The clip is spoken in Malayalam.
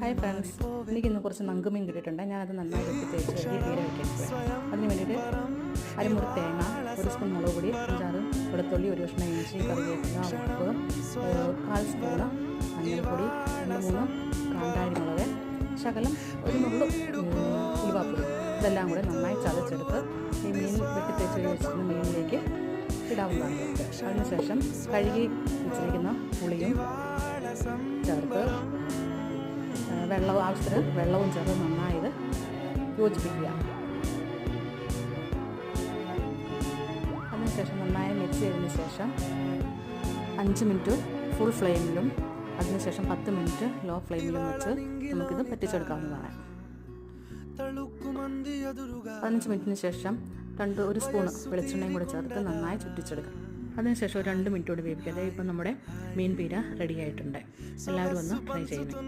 ഹായ് ഫ്രണ്ട്സ്, എനിക്കിന്ന് കുറച്ച് നങ്കുമീൻ കിട്ടിയിട്ടുണ്ട്. ഞാനത് നന്നായി വെട്ടി തേച്ച് കഴുകി പീര വയ്ക്കാൻ പോയാൽ അതിന് വേണ്ടിയിട്ട് അരമുറി തേങ്ങ, ഒരു സ്പൂൺ മുളക് പൊടി, 5-6 വെളുത്തുള്ളി, ഒരു കഷ്ണം ഇഞ്ചി, കറിവേപ്പില, ഉപ്പ്, 1/4 സ്പൂണ് മഞ്ഞൾപ്പൊടി, 2-3 കാന്താരി മുളക്, ശകലം ഒരു നുള്ളു ഉലുവാപ്പൊടി, ഇതെല്ലാം കൂടെ നന്നായി ചതച്ചെടുത്ത് ഈ മീൻ വെട്ടി തേച്ച് വെച്ചിരുന്ന മീനിലേക്ക് ഇടാവുന്നതാണ്. അതിനുശേഷം കഴുകി വെച്ചിരിക്കുന്ന പുളിയും ചേർത്ത് ആവശ്യത്തിന് വെള്ളവും ചേർത്ത് നന്നായി ഇത് യോജിപ്പിക്കുക. അതിനുശേഷം നന്നായി മിക്സ് ചെയ്തതിന് ശേഷം 5 മിനിറ്റ് ഫുൾ ഫ്ലെയിമിലും അതിനുശേഷം 10 മിനിറ്റ് ലോ ഫ്ലെയിമിലും വെച്ച് നമുക്കിത് പറ്റിച്ചെടുക്കാവുന്നതാണ്. 15 മിനിറ്റിന് ശേഷം 1 സ്പൂൺ വെളിച്ചെണ്ണയും കൂടെ ചേർത്ത് നന്നായി ചുറ്റിച്ചെടുക്കാം. അതിനുശേഷം 2 മിനിറ്റ് കൂടി വേവിക്കുക. ഇപ്പം നമ്മുടെ മീൻ പീര റെഡി ആയിട്ടുണ്ട്. എല്ലാവരും ഒന്ന് ട്രൈ ചെയ്യണം.